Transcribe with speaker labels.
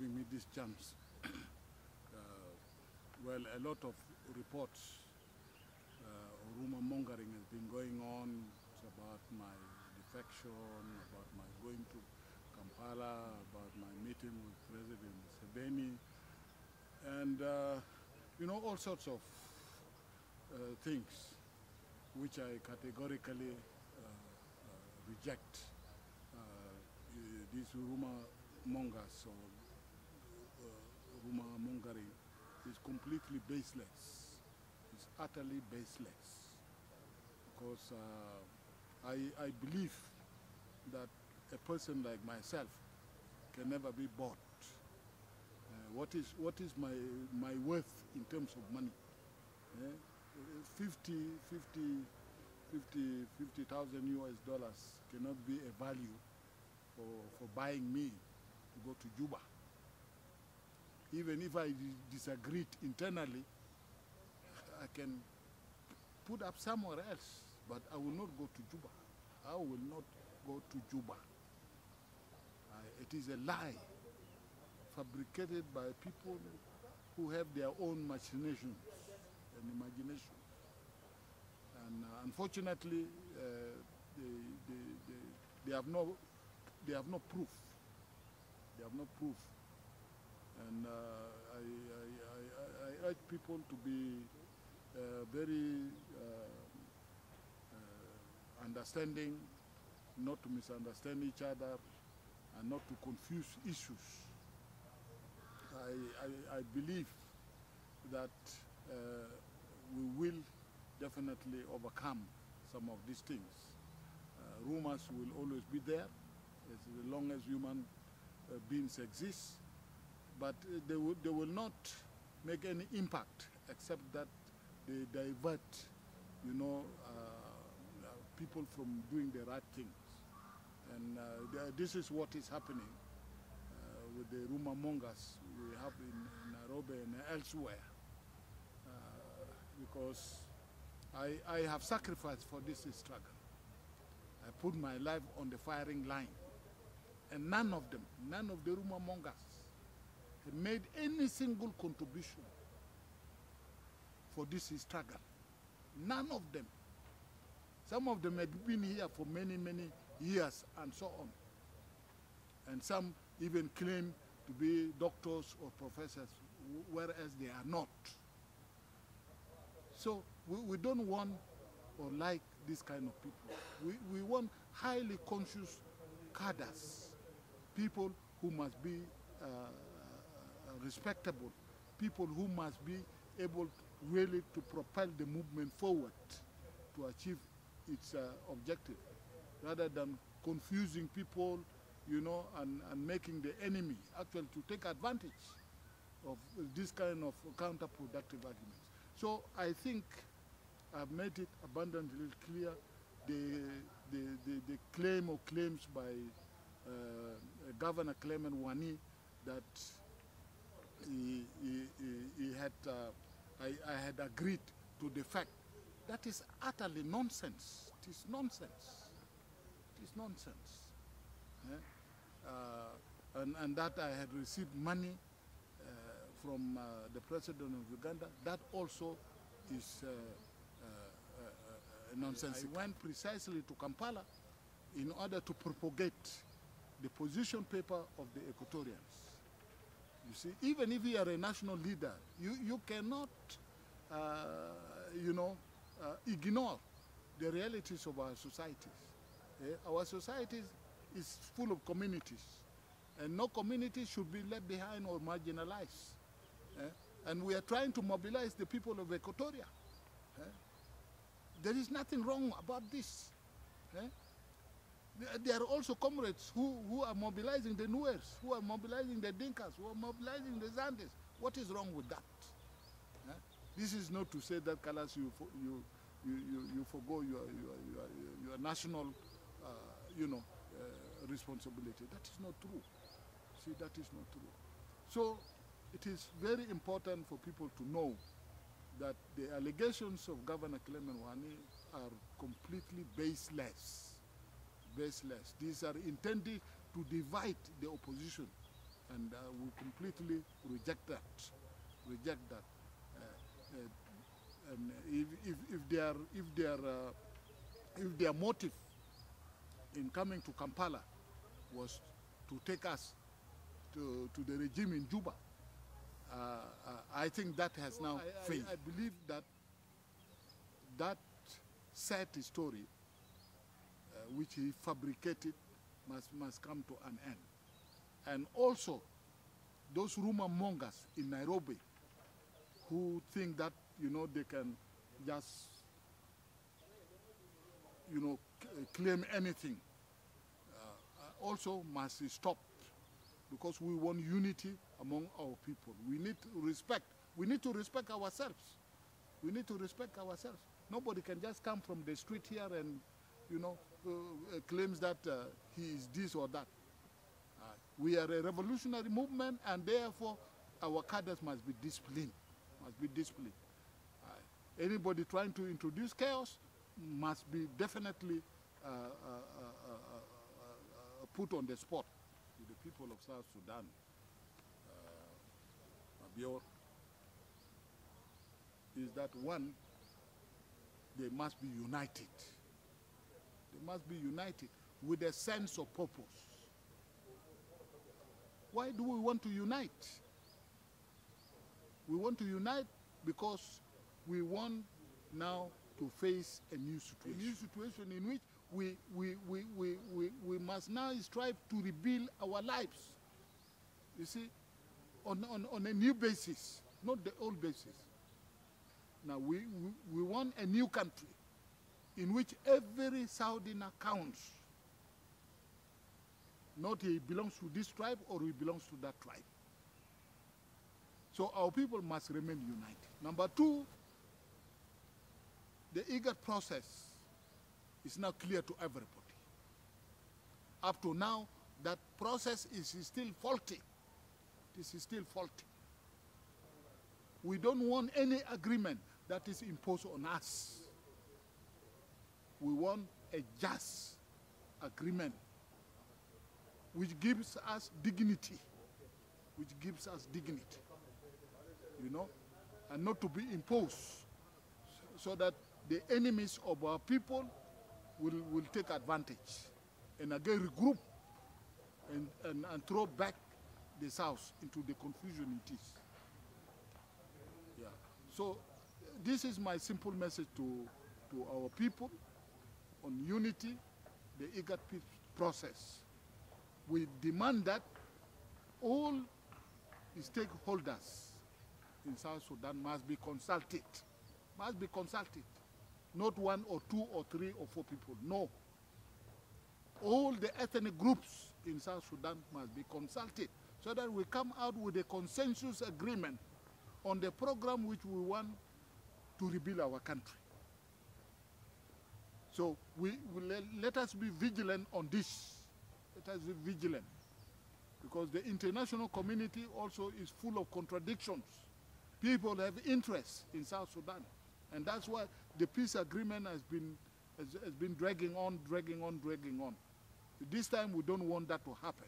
Speaker 1: giving me this chance. Well, a lot of reports or rumor mongering has been going on about my defection, about my going to Kampala, about my meeting with President Museveni, and you know, all sorts of things which I categorically reject. These rumor mongers or rumor mongering is completely baseless. It's utterly baseless. Because I believe that a person like myself can never be bought. What is my worth in terms of money? 50,000 US dollars cannot be a value for buying me to go to Juba. Even if I disagreed internally, I can put up somewhere else, but I will not go to Juba. I will not go to Juba. It is a lie fabricated by people who have their own machinations and imaginations. And unfortunately, they have no proof. They have no proof. And I urge people to be very understanding, not to misunderstand each other, and not to confuse issues. I believe that we will definitely overcome some of these things. Rumors will always be there as long as human beings exist, but they will not make any impact except that they divert, you know, people from doing the right things. And this is what is happening with the rumor mongers we have in Nairobi and elsewhere. Because I have sacrificed for this struggle. I put my life on the firing line. And none of them, none of the rumor mongers have made any single contribution for this struggle. None of them. Some of them had been here for many, many years and so on. And some even claim to be doctors or professors, whereas they are not. So we don't want or like this kind of people. We want highly conscious cadres, people who must be respectable, people who must be able really to propel the movement forward to achieve its objective, rather than confusing people, you know, and making the enemy actually to take advantage of this kind of counterproductive arguments. So I think I've made it abundantly clear the claim or claims by Governor Clement Wani that I had agreed to defect. That is utterly nonsense. It is nonsense. It is nonsense. And that I had received money from the President of Uganda, that also is nonsense. I went precisely to Kampala in order to propagate the position paper of the Equatorians. You see, even if you are a national leader, you cannot, you know, ignore the realities of our societies. Our societies is full of communities, and no community should be left behind or marginalized. And we are trying to mobilize the people of Equatoria. There is nothing wrong about this. There are also comrades who are mobilizing the Nuers, who are mobilizing the Dinkas, who are mobilizing the Zandes. What is wrong with that? This is not to say that, Kalas, you forgo your national, you know, responsibility. That is not true. See, that is not true. So it is very important for people to know that the allegations of Governor Clement Wani are completely baseless. Baseless. These are intended to divide the opposition And we completely reject that. Reject that. And if their motive in coming to Kampala was to take us to the regime in Juba, I think that has now failed. I believe that that sad story, which he fabricated, must come to an end. And also, those rumor mongers in Nairobi who think that, they can just, claim anything, also must stop, because we want unity among our people. We need to respect. We need to respect ourselves. We need to respect ourselves. Nobody can just come from the street here and, claims that he is this or that. We are a revolutionary movement, and therefore our cadres must be disciplined. Must be disciplined. Anybody trying to introduce chaos must be definitely put on the spot. To the people of South Sudan, is that one, they must be united. They must be united with a sense of purpose. Why do we want to unite? We want to unite because we want now to face a new situation. A new situation in which we must now strive to rebuild our lives. You see, on a new basis, not the old basis. Now we want a new country in which every Southerner counts. Not he belongs to this tribe or he belongs to that tribe. So our people must remain united. Number two, the IGAD process is now clear to everybody. Up to now, that process is still faulty. This is still faulty. We don't want any agreement that is imposed on us. We want a just agreement which gives us dignity, and not to be imposed, so that the enemies of our people will take advantage and again regroup and throw back the South into the confusion it is. Yeah. So this is my simple message to our people on unity, the IGAD peace process. We demand that all the stakeholders in South Sudan must be consulted. Must be consulted. Not one or two or three or four people. No. All the ethnic groups in South Sudan must be consulted so that we come out with a consensus agreement on the program which we want to rebuild our country. So let us be vigilant on this. Let us be vigilant, because the international community also is full of contradictions. People have interest in South Sudan, and that's why the peace agreement has been dragging on. This time we don't want that to happen.